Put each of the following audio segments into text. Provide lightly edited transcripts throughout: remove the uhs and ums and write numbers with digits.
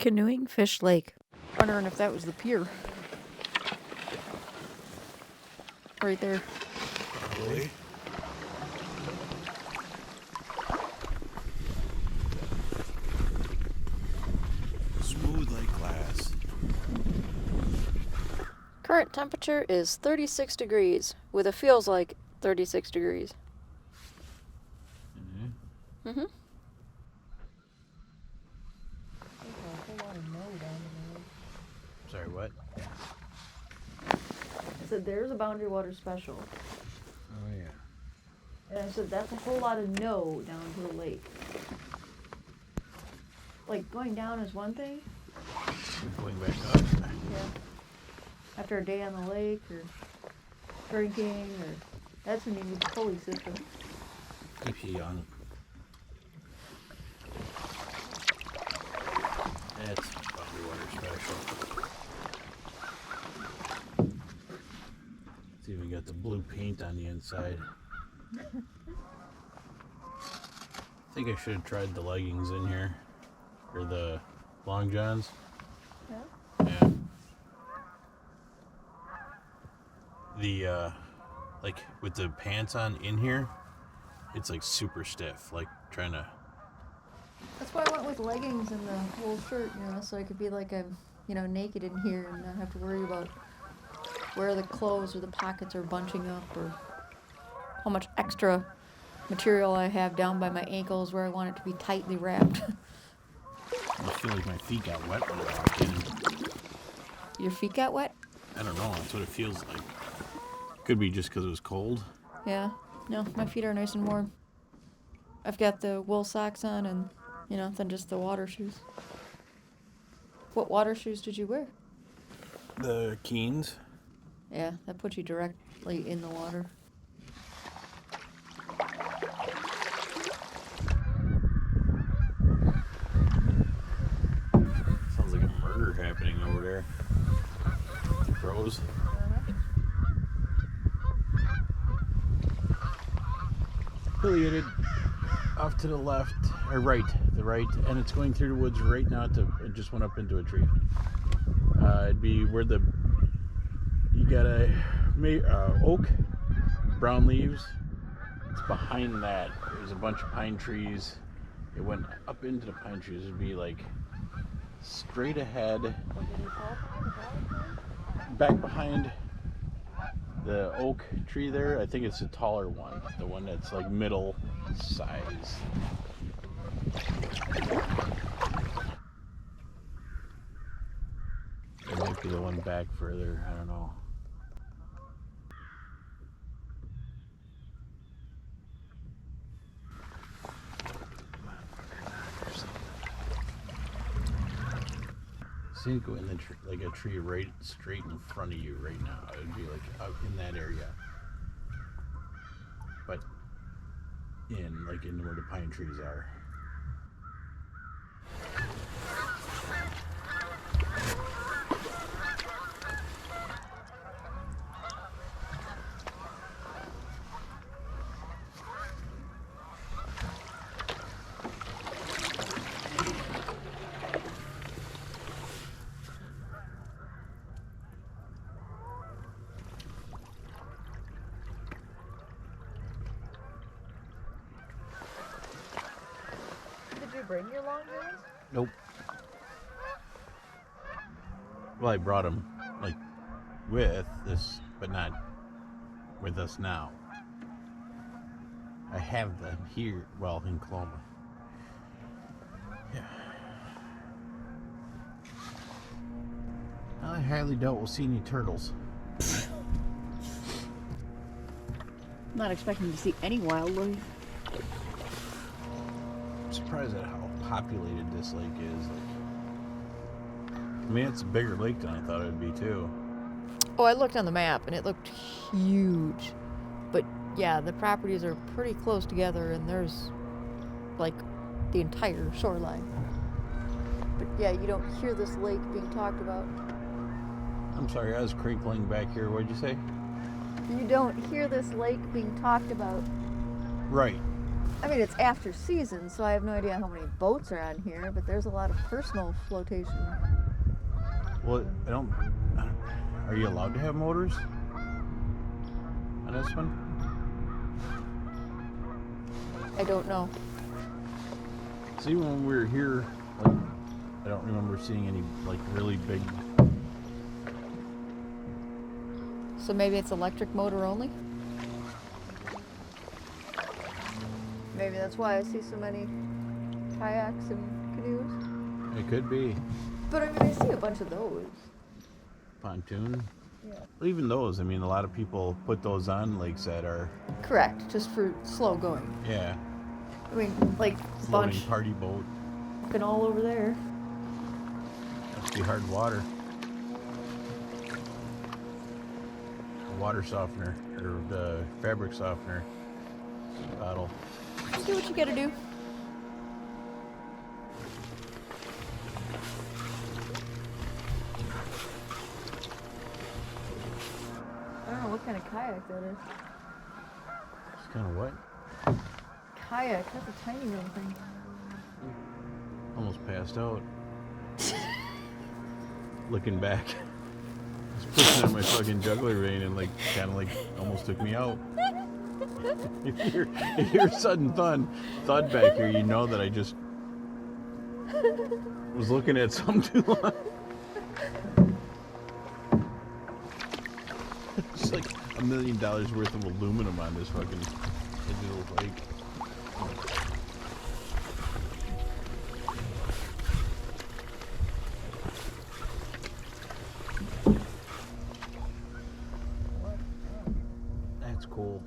Canoeing Fish Lake. Wondering if that was the pier. Right there. Probably. Smooth like glass. Current temperature is 36 degrees, with it feels like 36 degrees. Mm-hmm. Sorry, what? I said, there's a Boundary Water special. Oh, yeah. And I said, that's a whole lot of no down to the lake. Like, going down is one thing. Going back up. Yeah. After a day on the lake, or drinking, or... That's when you need the pulley system. Keeps you young. That's Boundary Water special. It's even got the blue paint on the inside. I think I should have tried the leggings in here. Or the long johns. Yeah? Yeah. The, like, with the pants on in here, it's, like, super stiff. Like, trying to... That's why I went with leggings and the wool shirt, so I could be like I'm, naked in here and not have to worry about where the clothes or the pockets are bunching up or how much extra material I have down by my ankles where I want it to be tightly wrapped. I feel like my feet got wet when I walked in. Your feet got wet? I don't know. That's what it feels like. Could be just because it was cold. Yeah. No, my feet are nice and warm. I've got the wool socks on and, then just the water shoes. What water shoes did you wear? The Keens. Yeah, that puts you directly in the water. Sounds like a murder happening over there. The crows. Affiliated off to the left, or right, the right, and it's going through the woods right now. It just went up into a tree. It'd be where you got a oak, brown leaves. It's behind that. There's a bunch of pine trees. It went up into the pine trees. It'd be like straight ahead, back behind the oak tree there. I think it's a taller one, the one that's like middle size. It might be the one back further, I don't know. See it go in like a tree right straight in front of you right now. It would be like out in that area, but in where the pine trees are. Did you bring your long johns? Nope. Well, I brought them, with this, but not with us now. I have them here, in Coloma. Yeah. I highly doubt we'll see any turtles. I'm not expecting to see any wildlife. I'm surprised at how populated this lake is. I mean, it's a bigger lake than I thought it would be, too. Oh, I looked on the map, and it looked huge. But, yeah, the properties are pretty close together, and there's, the entire shoreline. But, yeah, you don't hear this lake being talked about. I'm sorry, I was crinkling back here. What'd you say? You don't hear this lake being talked about. Right. I mean, it's after season, so I have no idea how many boats are on here, but there's a lot of personal flotation. Well, are you allowed to have motors on this one? I don't know. See, when we were here, like, I don't remember seeing any like really big. So maybe it's electric motor only? Maybe that's why I see so many kayaks and canoes. It could be. But I mean, I see a bunch of those. Pontoon. Yeah. Well, even those, I mean, a lot of people put those on lakes that are. Correct, just for slow going. Yeah. I mean, like Floating bunch party boat. fucking all over there. Must be hard water. A water softener or the fabric softener bottle. Do what you gotta do. I don't know what kind of kayak that is. It's kind of what? Kayak, that's a tiny little thing. Almost passed out. Looking back. I was pushing on my fucking jugular vein and like kind of like almost took me out. If you're sudden thud back here, you know that I just was looking at something too long. It's like $1 million worth of aluminum on this fucking digital lake. That's cool.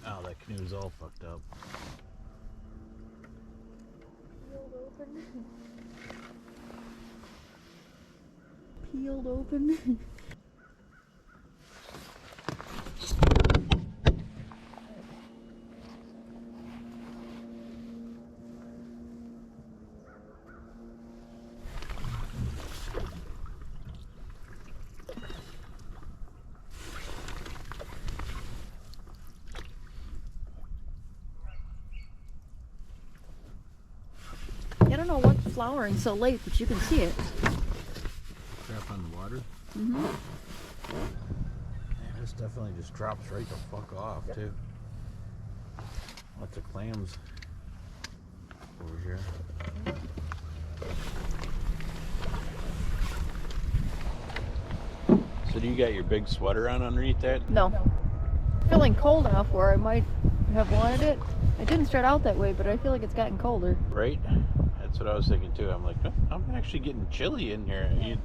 Oh, that canoe's all fucked up. Peeled open. I don't know what's flowering so late, but you can see it. Crap on the water. Mm-hmm. Yeah, this definitely just drops right the fuck off, too. Lots of clams over here. So do you got your big sweater on underneath that? No. Feeling cold enough where I might have wanted it. It didn't start out that way, but I feel like it's gotten colder. Right? That's what I was thinking too. I'm like, oh, I'm actually getting chilly in here. You'd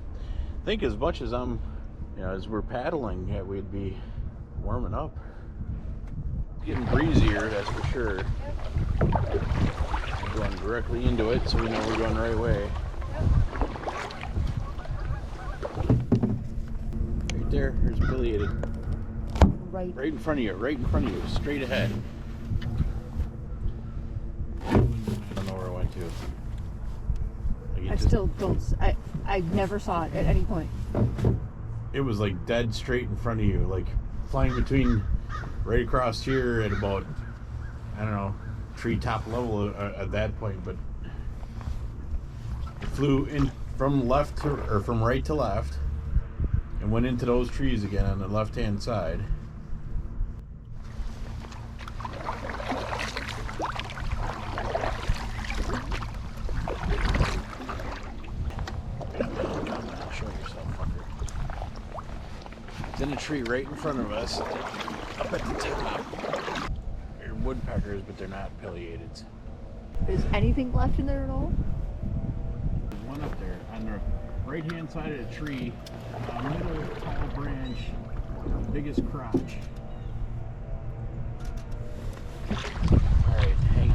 think as much as as we're paddling, that we'd be warming up. It's getting breezier, that's for sure. We're going directly into it, so we know we're going the right way. Right there, there's affiliated. Right. Right in front of you, straight ahead. I don't know where I went to. Like, I still don't. I never saw it at any point. It was like dead straight in front of you, like flying between right across here at about, I don't know, treetop level at that point, but it flew in from left to, or from right to left and went into those trees again on the left hand side. In a tree right in front of us, up at the top. They're woodpeckers, but they're not pileated. Is anything left in there at all? There's one up there on the right hand side of the tree, middle tall branch, biggest crotch. Alright, hang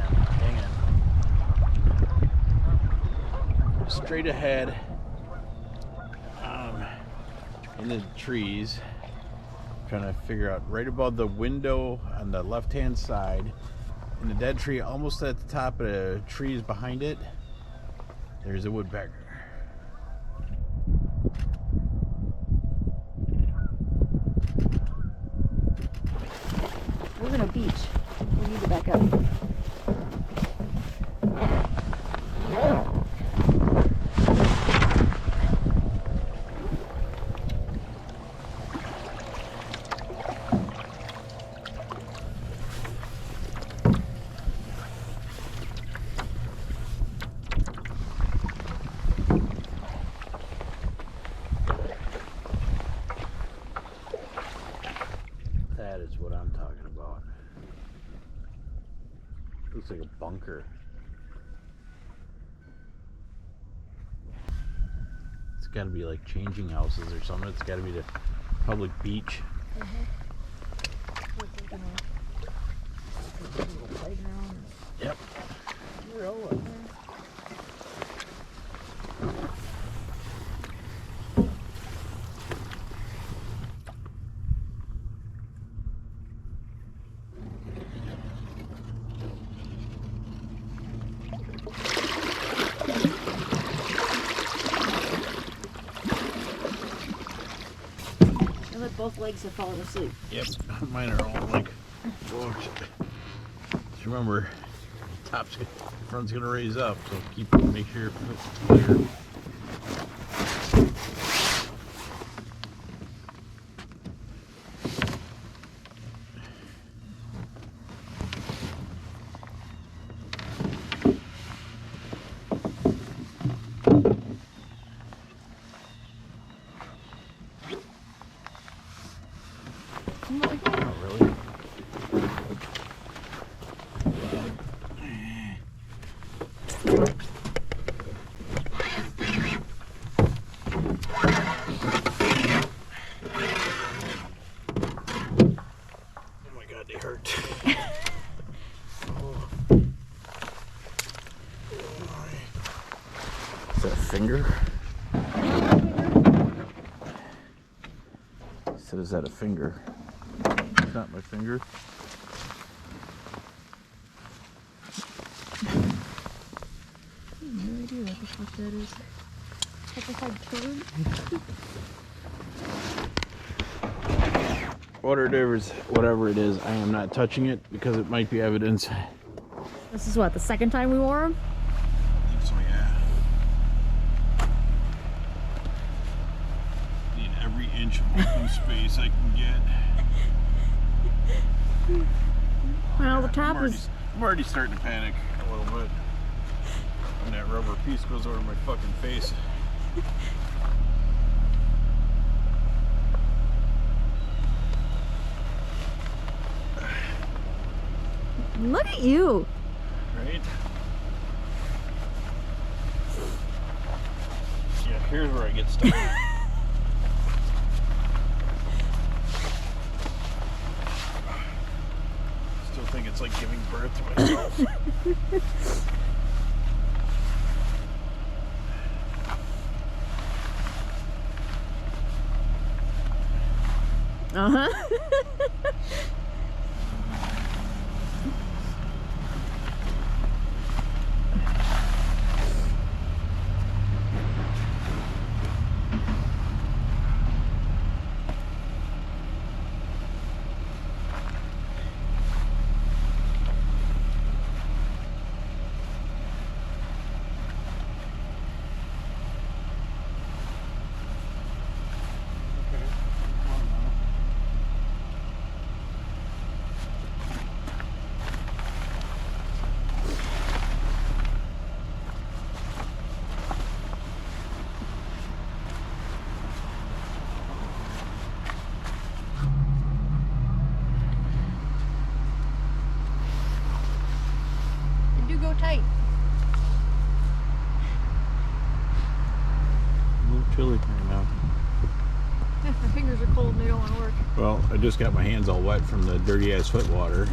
on. Straight ahead, in the trees. Trying to figure out right above the window on the left-hand side, in the dead tree, almost at the top of the trees behind it, there's a woodpecker. We're in a beach. We need to back up. That is what I'm talking about. Looks like a bunker. It's got to be like changing houses or something. It's got to be the public beach. Yep. We're all up there. And let both legs have fallen asleep. Yep. Mine are all like. Just remember, front's gonna raise up, so make sure it's clear. Not really. Oh my god, they hurt. Is that a finger? So is that a finger? It's not my finger. I have no idea what the fuck that is. Petrified turd? Whatever it is, I am not touching it because it might be evidence. This is what, the second time we wore them? I think so, yeah. Need every inch of open space I can get. Well, the top is... I'm already starting to panic a little bit. And that rubber piece goes over my fucking face. Look at you! Right? Yeah, here's where I get stuck. Still think it's like giving birth to myself. Uh-huh. Go tight. A little chilly right now. My fingers are cold and they don't want to work. Well, I just got my hands all wet from the dirty ass foot water.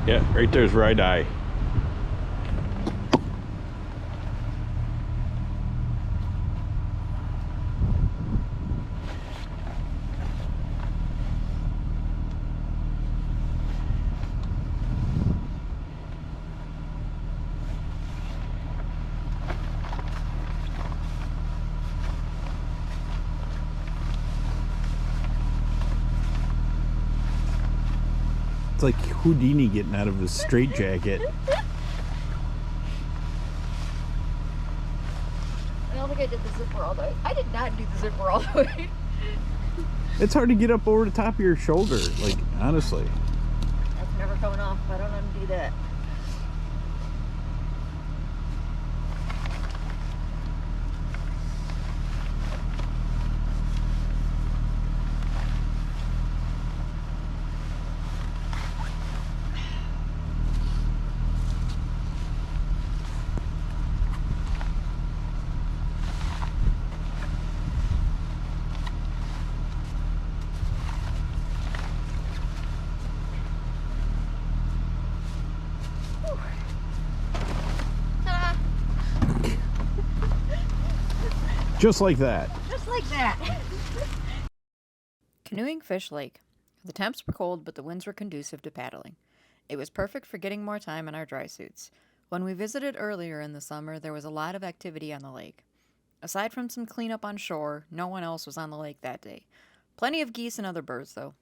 Yeah, right there's where I die. It's like Houdini getting out of his straitjacket. I don't think I did the zipper all the way. I did not do the zipper all the way. It's hard to get up over the top of your shoulder, like, honestly. That's never coming off if I don't undo that. Ta-da! Just like that. Just like that. Canoeing Fish Lake. The temps were cold, but the winds were conducive to paddling. It was perfect for getting more time in our dry suits. When we visited earlier in the summer, there was a lot of activity on the lake. Aside from some cleanup on shore, no one else was on the lake that day. Plenty of geese and other birds, though.